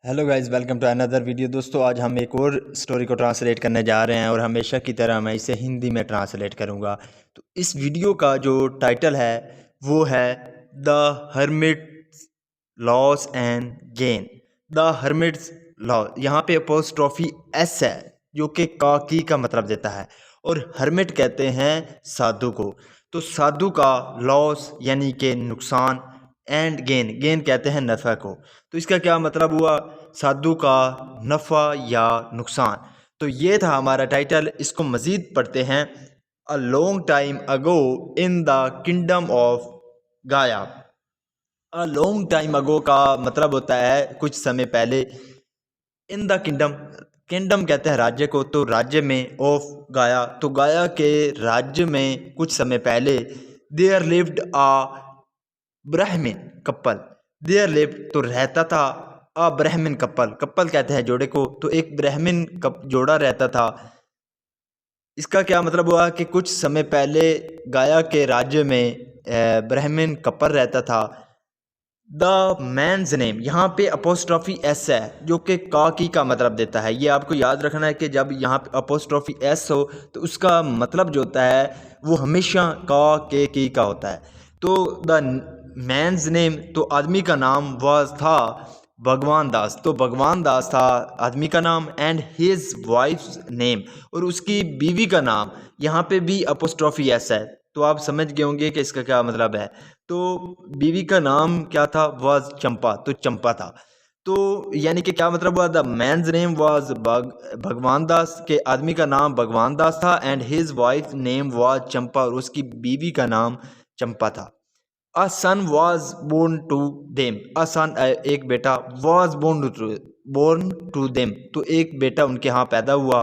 Hello guys, welcome to another video. दोस्तों, आज हम एक और स्टोरी को ट्रांसलेट करने जा रहे हैं और हमेशा की तरह मैं इसे हिंदी में ट्रांसलेट करूंगा। तो इस वीडियो का जो टाइटल है वो है the hermits loss and gain. The hermits law, यहाँ पे अपोस्ट्रोफी एस है जो कि की का मतलब देता है और हर्मिट कहते हैं साधु को। तो साधु का लॉस यानी कि नुकसान एंड गेन, गेन कहते हैं नफ़ा को। तो इसका क्या मतलब हुआ, साधु का नफ़ा या नुकसान। तो ये था हमारा टाइटल। इसको मज़ीद पढ़ते हैं। A long time ago in the kingdom of Gaya. A long time अगो का मतलब होता है कुछ समय पहले। इन द किंगडम, किंगडम कहते हैं राज्य को, तो राज्य में ऑफ गाया, तो गाया के राज्य में कुछ समय पहले देयर लिव्ड आ ब्राह्मण कपल। देयर लिव्ड तो रहता था, अ ब्राह्मण कपल, कपल कहते हैं जोड़े को, तो एक ब्राह्मण जोड़ा रहता था। इसका क्या मतलब हुआ कि कुछ समय पहले गाया के राज्य में ब्राह्मण कपल रहता था। द मैंस नेम, यहाँ पे अपोस्ट्रॉफी एस है जो कि की का मतलब देता है। ये आपको याद रखना है कि जब यहाँ पे अपोस्ट्रॉफी एस हो तो उसका मतलब जो होता है वो हमेशा के की का होता है। तो द मैंस नेम, तो आदमी का नाम वाज था भगवान दास, तो भगवान दास था आदमी का नाम। एंड हिज वाइफ्स नेम, और उसकी बीवी का नाम, यहाँ पे भी अपोस्ट्रॉफी एस है। तो आप समझ गए होंगे कि इसका क्या मतलब है। तो बीवी का नाम क्या था, वाज चंपा, तो चंपा था। तो यानी कि क्या मतलब हुआ, द मैंस नेम वाज भगवान दास, के आदमी का नाम भगवान दास था। And his wife name was Champa, और उसकी बीवी का नाम चंपा था। A son was born to them, a son एक बेटा, वाज बोर्न टू देम, तो एक बेटा उनके यहाँ पैदा हुआ।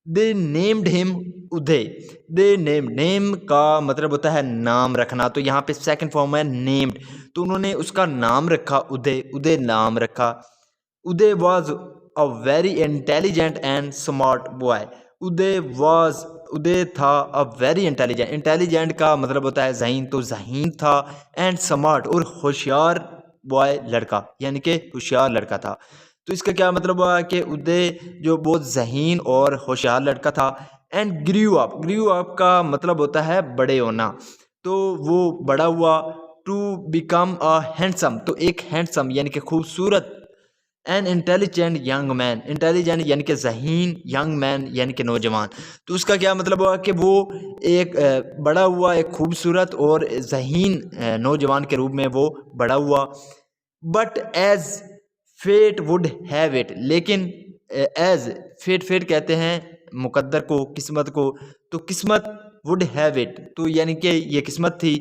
They named him Uday. They name का मतलब होता है नाम रखना, तो यहाँ पे सेकंड फॉर्म है नेम्ड, तो उन्होंने उसका नाम रखा उदय, उदय नाम रखा। Uday was a very intelligent and smart boy. Uday था अ वेरी इंटेलिजेंट, इंटेलिजेंट का मतलब होता है जहीन, तो जहीन था। एंड स्मार्ट, और होशियार बॉय लड़का, यानी कि होशियार लड़का था। तो इसका क्या मतलब हुआ कि उदय जो बहुत जहीन और होशियार लड़का था। एंड ग्रीव अप का मतलब होता है बड़े होना, तो वो बड़ा हुआ। टू बिकम अ हैंडसम, तो एक हैंडसम यानी कि खूबसूरत। An intelligent young man, intelligent यानी कि जहीन, यंग मैन यानी कि नौजवान। तो उसका क्या मतलब हुआ कि वो एक बड़ा हुआ, एक खूबसूरत और जहीन नौजवान के रूप में वो बड़ा हुआ। But as fate would have it, लेकिन एज फेट, फेट कहते हैं मुकद्दर को, किस्मत को, तो किस्मत वुड हैव इट, तो यानी कि ये किस्मत थी।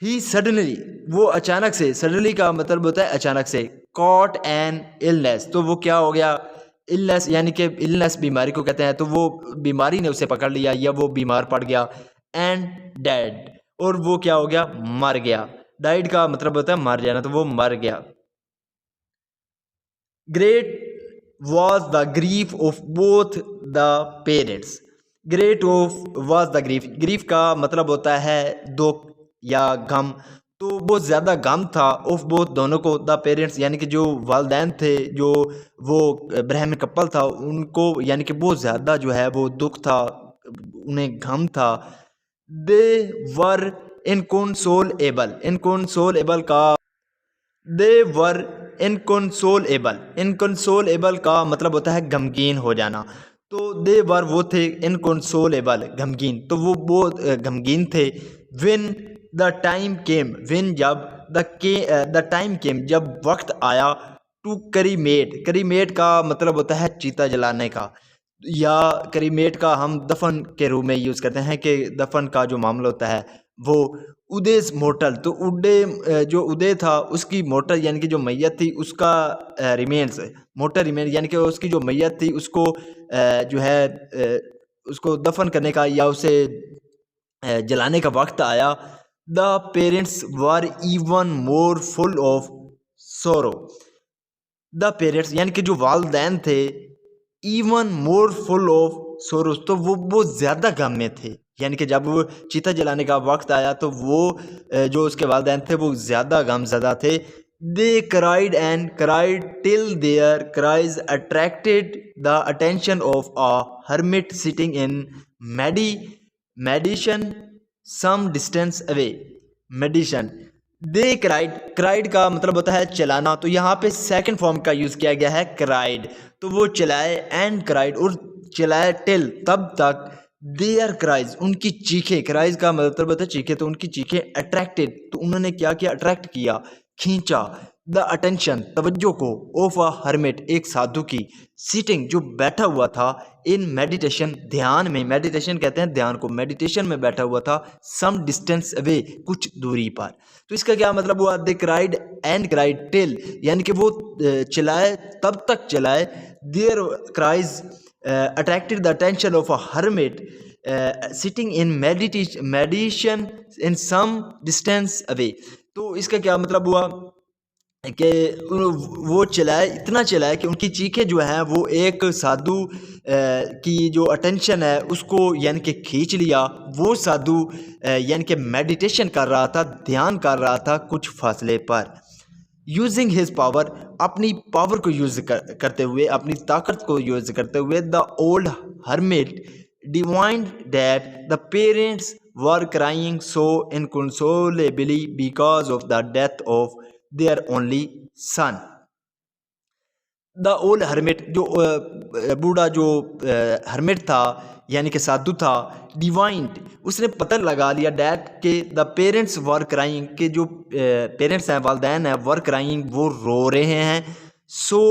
ही सडनली, वो अचानक से, सडनली का मतलब होता है अचानक से। कॉट एन इलनेस, तो वो क्या हो गया, इलनेस यानी कि इलनेस बीमारी को कहते हैं, तो वो बीमारी ने उसे पकड़ लिया या वो बीमार पड़ गया। एंड डेड, और वो क्या हो गया, मर गया। डाइड का मतलब होता है मर जाना, तो वो मर गया। Great was the grief of both the parents. Great of was the grief, grief का मतलब होता है दुख या गम, तो बहुत ज़्यादा गम था ऑफ बोथ दोनों को, द पेरेंट्स यानी कि जो वालदैन थे, जो वो ब्राह्मण कपल था उनको, यानी कि बहुत ज़्यादा जो है वो दुख था, उन्हें गम था। दे वर इनकंसोलेबल, इनकंसोलेबल का, दे वर इनकंसोलेबल, इनकंसोलेबल का मतलब होता है गमगीन हो जाना। तो दे वर वो थे इनकंसोलेबल गमगीन, तो वो बहुत गमगीन थे। Win the time came, win जब, द टाइम केम जब वक्त आया। टू करीमेट, करीमेट का मतलब होता है चीता जलाने का, या करीमेट का हम दफन के रूप में यूज़ करते हैं कि दफन का जो मामला होता है वो। उदय मोटल, तो उदय जो उदय था उसकी मोटल यानी कि जो मैयत थी उसका रिमेन्स, मोटर रिमेन यानी कि उसकी जो मैयत थी उसको जो है उसको दफन करने का या उसे जलाने का वक्त आया। The parents were even more full of सोरो। द पेरेंट्स यानी कि जो वालदैन थे, even more full of Soros, तो वो बहुत ज़्यादा गम में थे, यानी कि जब वो चीता जलाने का वक्त आया तो वो जो उसके वालदैन थे वो ज़्यादा गमज़दा थे। They cried and cried till their cries attracted the attention of a hermit sitting in meditation some distance away. Meditation. They cried का मतलब होता है चलाना, तो यहाँ पे सेकंड फॉर्म का यूज़ किया गया है cried, तो वो चलाए and cried और चलाए till तब तक देयर क्राइज उनकी चीखें, क्राइज का मतलब होता है चीखें, तो उनकी चीखें अट्रैक्टेड, तो उन्होंने क्या किया, अट्रैक्ट किया, खींचा, द अटेंशन तवज्जो को, ऑफ अ हर्मिट एक साधु की, सीटिंग जो बैठा हुआ था, इन मेडिटेशन ध्यान में, मेडिटेशन कहते हैं ध्यान को, मेडिटेशन में बैठा हुआ था, सम डिस्टेंस अवे कुछ दूरी पर। तो इसका क्या मतलब हुआ, they cried and cried till, यानी कि वो चिल्लाए तब तक चिल्लाए, their cries attracted the attention of a hermit sitting in meditation in some distance away। तो इसका क्या मतलब हुआ कि वो चलाए, इतना चलाए कि उनकी चीखें जो हैं वो एक साधु की जो अटेंशन है उसको यानी कि खींच लिया। वो साधु यानी कि मेडिटेशन कर रहा था, ध्यान कर रहा था कुछ फासले पर। यूजिंग हिज पावर, अपनी पावर को यूज़ करते हुए, अपनी ताकत को यूज़ करते हुए, the old hermit divined that the parents were crying so inconsolably because of the death of their only son. The old hermit जो बूढ़ा जो हर्मिट था यानी कि साधु था, डिवाइंड उसने पता लगा लिया डैट के द पेरेंट्स वर क्राइंग के जो पेरेंट्स हैं, वालदैन हैं, वर क्राइंग वो रो रहे हैं, सो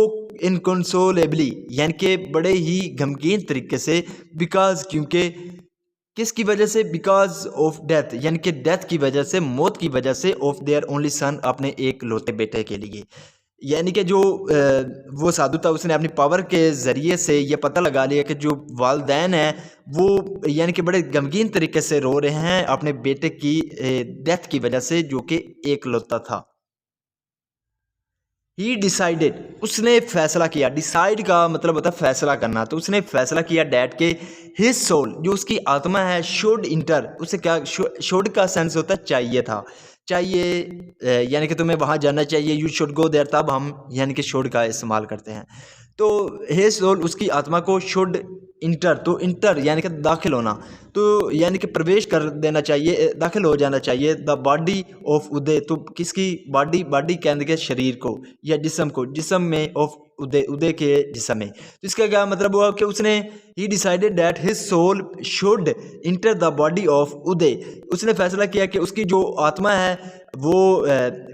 इनकंसोलेबली यानी कि बड़े ही गमगीन तरीके से, बिकॉज क्योंकि किसकी वजह से, बिकॉज ऑफ डेथ यानी कि डेथ की वजह से, मौत की वजह से, ऑफ देयर ओनली सन अपने एक लौते बेटे के लिए। यानी कि जो वो साधु था उसने अपनी पावर के ज़रिए से ये पता लगा लिया कि जो वालदैन हैं वो यानी कि बड़े गमगीन तरीके से रो रहे हैं अपने बेटे की डेथ की वजह से जो कि एक लौता था। ही डिसाइडेड उसने फैसला किया, डिसाइड का मतलब होता है फैसला करना, तो उसने फैसला किया डैट के हिज सोल जो उसकी आत्मा है, शुड इंटर, उसे क्या शुड का सेंस होता है चाहिए था, चाहिए यानी कि तुम्हें वहाँ जाना चाहिए, यू शुड गो देयर, तब हम यानी कि शुड का इस्तेमाल करते हैं। तो हिज सोल उसकी आत्मा को शुड इंटर, तो इंटर यानी कि दाखिल होना, तो यानी कि प्रवेश कर देना चाहिए, दाखिल हो जाना चाहिए, द बॉडी ऑफ उदय, तो किसकी बॉडी, बॉडी कहने के शरीर को या जिस्म को, जिस्म में ऑफ उदय, उदय के जिस्म में। तो इसका क्या मतलब हुआ कि उसने he decided that his soul should enter the body of Uday, उसने फैसला किया कि उसकी जो आत्मा है वो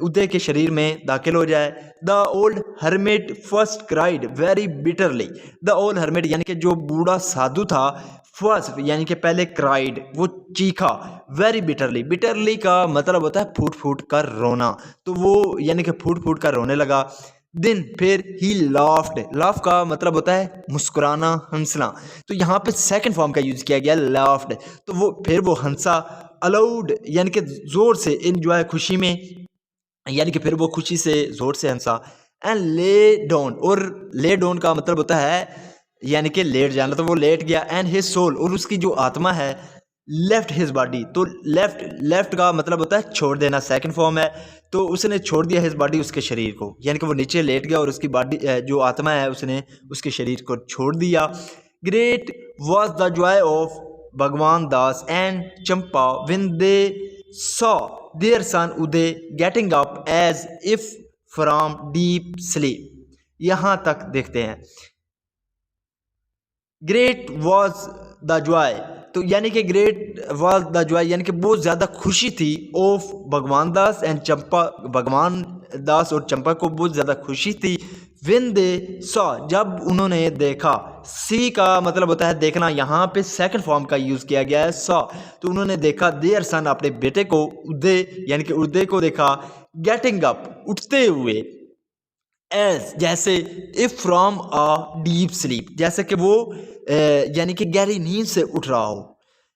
उदय के शरीर में दाखिल हो जाए। The old hermit first cried very bitterly, the old hermit यानी कि जो बूढ़ा साधु था, फर्स्ट यानी कि पहले क्राइड वो चीखा, वेरी बिटरली, बिटरली का मतलब होता है फूट फूट कर रोना, तो वो यानी कि फूट फूट कर रोने लगा। दिन फिर ही लाफ्ड, लाफ का मतलब होता है मुस्कुराना, हंसना, तो यहाँ पे सेकंड फॉर्म का यूज़ किया गया लाफ्ड, तो वो फिर वो हंसा, अलाउड यानी कि ज़ोर से, एंजॉय खुशी में, यानी कि फिर वो खुशी से ज़ोर से हंसा। एंड ले डाउन, और ले डाउन का मतलब होता है यानी कि लेट जाना, तो वो लेट गया। एंड हिज सोल, और उसकी जो आत्मा है, लेफ्ट हिज बॉडी, तो लेफ्ट का मतलब होता है छोड़ देना, सेकंड फॉर्म है, तो उसने छोड़ दिया हिज बॉडी उसके शरीर को, यानी कि वो नीचे लेट गया और उसकी बॉडी जो आत्मा है उसने उसके शरीर को छोड़ दिया। Great was the joy of Bhagwan Das and Champa when they saw their son Uday getting up as if from deep sleep. यहाँ तक देखते हैं, ग्रेट वॉज द जॉय, तो यानी कि ग्रेट वॉज द जॉय यानी कि बहुत ज़्यादा खुशी थी, ऑफ भगवान दास एंड चंपा, भगवान दास और चंपा को बहुत ज़्यादा खुशी थी। विन दे सॉ, जब उन्होंने देखा, सी का मतलब होता है देखना, यहाँ पे सेकंड फॉर्म का यूज़ किया गया है सॉ, तो उन्होंने देखा देयर सन अपने बेटे को, उदय यानी कि उदय को देखा, गेटिंग अप उठते हुए, एज जैसे, if from a deep sleep जैसे कि वो यानी कि गहरी नींद से उठ रहा हो।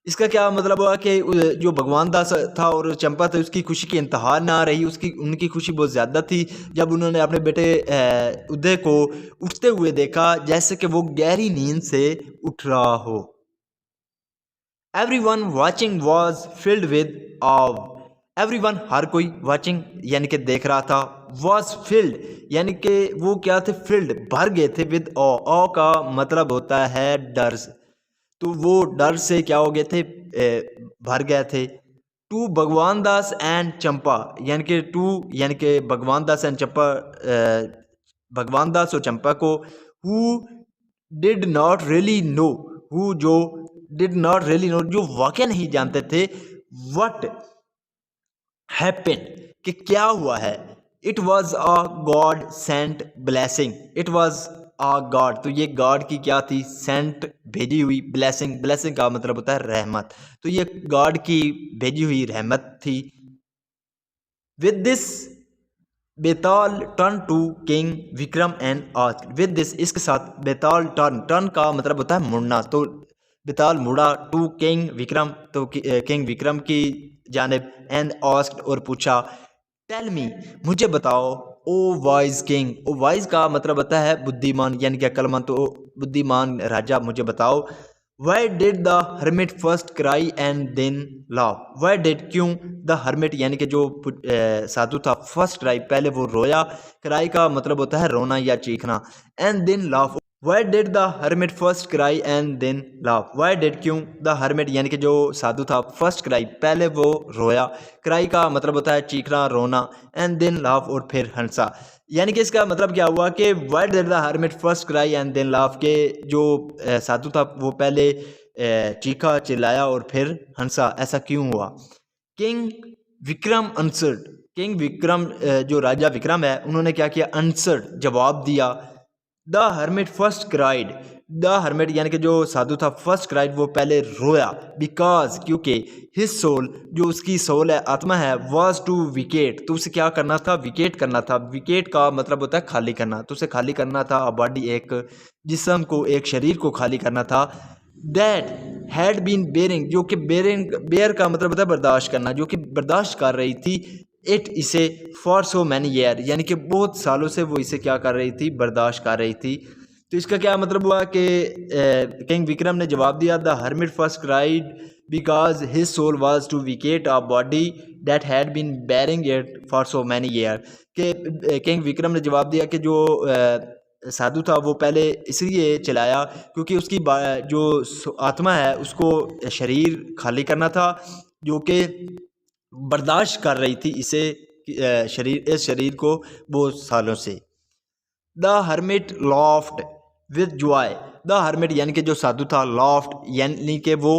इसका क्या मतलब हुआ कि जो भगवान दास था और चंपा था उसकी खुशी की इंतहा ना रही, उसकी उनकी खुशी बहुत ज़्यादा थी जब उन्होंने अपने बेटे उदय को उठते हुए देखा जैसे कि वो गहरी नींद से उठ रहा हो। Everyone watching was filled with awe, everyone हर कोई, वाचिंग यानी कि देख रहा था, वॉज फिल्ड, यानी कि वो क्या थे, फिल्ड, भर गए थे विद ऑ का मतलब होता है डर, तो वो डर से क्या हो गए थे, भर गए थे। टू भगवान दास एंड चंपा, यानी कि टू यानी कि भगवान दास एंड चंपा, भगवान दास और चंपा को, who did not really know, who जो डिड नॉट रियली नो, जो वाकई नहीं जानते थे, व्हाट हैपेंड, कि क्या हुआ है। It was a God sent blessing, it was a God, तो ये गॉड की क्या थी, सेंट, भेजी हुई, ब्लेसिंग, ब्लेसिंग का मतलब होता है रहमत, तो ये गॉड की भेजी हुई रहमत थी। With this Betal turn to king Vikram and asked, with this, इसके साथ, बेताल टर्न, टर्न का मतलब होता है मुड़ना, तो बेताल मुड़ा, टू किंग विक्रम, तो किंग विक्रम की जानिब, एंड आस्क्ड और पूछा, टेल मी, मुझे बताओ, ओ वाइज किंग, ओ वाइज का मतलब होता है बुद्धिमान, यानी कि अक्लमंद, तो बुद्धिमान राजा, मुझे बताओ, why did the hermit first cry and then laugh, why did, क्यों, द हर्मिट यानी कि जो साधु था, फर्स्ट क्राई, पहले वो रोया, क्राई का मतलब होता है रोना या चीखना, and then laugh, why did the hermit first cry and then laugh, why did, क्यों, द हर्मिट यानी कि जो साधु था, फर्स्ट क्राई, पहले वो रोया, क्राई का मतलब होता है चीखना, रोना, एंड देन लाफ, और फिर हंसा, यानी कि इसका मतलब क्या हुआ कि why did the hermit first cry and then laugh, के जो साधु था वो पहले चीखा, चिल्लाया और फिर हंसा, ऐसा क्यों हुआ। King Vikram answered, king Vikram, जो राजा विक्रम है, उन्होंने क्या किया, आंसर्ड, जवाब दिया, the hermit first cried, the hermit यानी कि जो साधु था, फर्स्ट क्राइड, वो पहले रोया, बिकॉज, क्योंकि, हिज सोल, जो उसकी सोल है, आत्मा है, वॉज टू विकेट, तो उसे क्या करना था, विकेट करना था, विकेट का मतलब होता है खाली करना, तो उसे खाली करना था, बॉडी, एक जिस्म को, एक शरीर को खाली करना था, दैट हैड बीन बेरिंग, जो कि बेरिंग, बेयर का मतलब होता है बर्दाश्त करना, जो कि बर्दाश्त कर रही थी, इट, इसे, फॉर सो मैनी ईयर, यानी कि बहुत सालों से वो इसे क्या कर रही थी, बर्दाश्त कर रही थी। तो इसका क्या मतलब हुआ कि किंग विक्रम ने जवाब दिया, the hermit first cried because his soul was to vacate a body that had been bearing it for so many year, कि किंग विक्रम ने जवाब दिया कि जो साधु था वो पहले इसलिए चलाया क्योंकि उसकी जो आत्मा है उसको शरीर खाली करना था, जो कि बर्दाश्त कर रही थी इसे, शरीर, इस शरीर को बहुत सालों से। The hermit loft with Joy, the hermit यानी कि जो साधु था, लॉफ्ट यानी कि वो,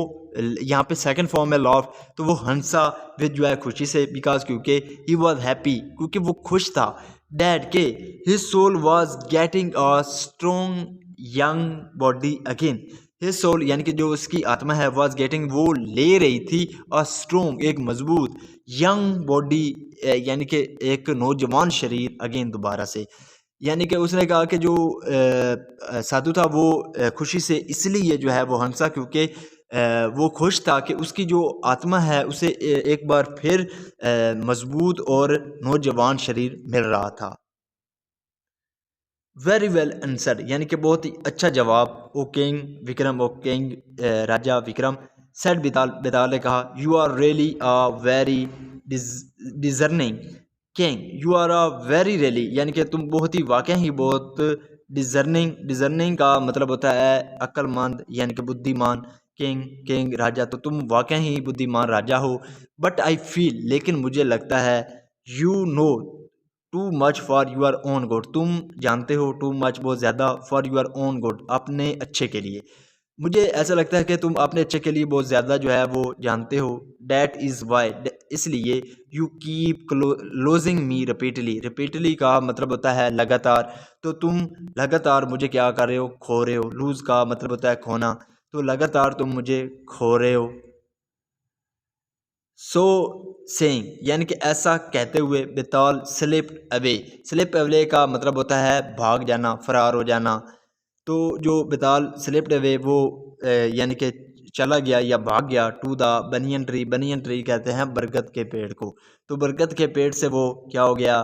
यहाँ पे सेकंड फॉर्म है लॉफ्ट, तो वो हंसा, विद जॉय, खुशी से, बिकॉज, क्योंकि, ही वॉज हैप्पी, क्योंकि वो खुश था, डैड के, his soul was getting a strong young body again, his soul यानी कि जो उसकी आत्मा है, वॉज गेटिंग, वो ले रही थी, अ स्ट्रॉन्ग, एक मजबूत, यंग बॉडी यानी कि एक नौजवान शरीर, अगेन, दोबारा से, यानी कि उसने कहा कि जो साधु था वो खुशी से इसलिए जो है वो हंसा क्योंकि वो खुश था कि उसकी जो आत्मा है उसे एक बार फिर मजबूत और नौजवान शरीर मिल रहा था। वेरी वेल आंसर, यानी कि बहुत ही अच्छा जवाब, O king Vikram, O king राजा विक्रम, सेड बेताल, बेताल ने कहा, you are really a very discerning king, you are a very really, यानी कि तुम बहुत ही वाकई ही बहुत डिजर्निंग, डिजर्निंग का मतलब होता है अक्लमंद यानी कि बुद्धिमान, किंग, किंग राजा, तो तुम वाकई ही बुद्धिमान राजा हो, बट आई फील, लेकिन मुझे लगता है, you know too much for your own good, तुम जानते हो, टू मच बहुत ज़्यादा, फॉर यूर ओन गुड, अपने अच्छे के लिए, मुझे ऐसा लगता है कि तुम अपने अच्छे के लिए बहुत ज़्यादा जो है वो जानते हो, डैट इज़ वाई, इसलिए, you keep closing me repeatedly, repeatedly का मतलब होता है लगातार, तो तुम लगातार मुझे क्या कर रहे हो, खो रहे हो, लूज़ का मतलब होता है खोना, तो लगातार तुम मुझे खो रहे हो। सो सेइंग यानी कि ऐसा कहते हुए, बेताल स्लिप्ड अवे, स्लिप अवे का मतलब होता है भाग जाना, फरार हो जाना, तो जो बेताल स्लिप्ड अवे वो यानी कि चला गया या भाग गया, to the banyan tree, banyan tree कहते हैं बरगद के पेड़ को, तो बरगद के पेड़ से वो क्या हो गया,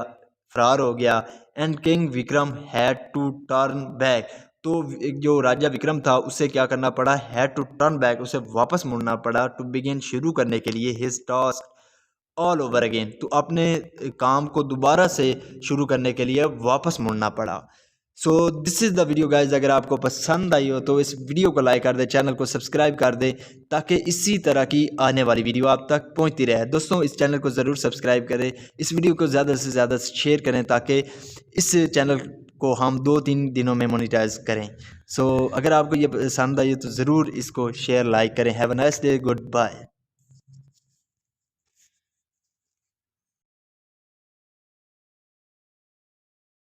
फरार हो गया, and King Vikram had to turn back, तो जो राजा विक्रम था उसे क्या करना पड़ा, हैड टू टर्न बैक, उसे वापस मुड़ना पड़ा, टू बिगिन, शुरू करने के लिए, his task, all over again. तो अपने काम को दोबारा से शुरू करने के लिए वापस मुड़ना पड़ा। So this is the video guys. अगर आपको पसंद आई हो तो इस वीडियो को लाइक कर दे, चैनल को सब्सक्राइब कर दे, ताकि इसी तरह की आने वाली वीडियो आप तक पहुंचती रहे। दोस्तों इस चैनल को ज़रूर सब्सक्राइब करें, इस वीडियो को ज़्यादा से ज़्यादा शेयर करें, ताकि इस चैनल को हम 2-3 दिनों में मोनेटाइज करें। सो अगर आपको ये पसंद आई तो ज़रूर इसको शेयर लाइक करें। Have a nice day, good bye.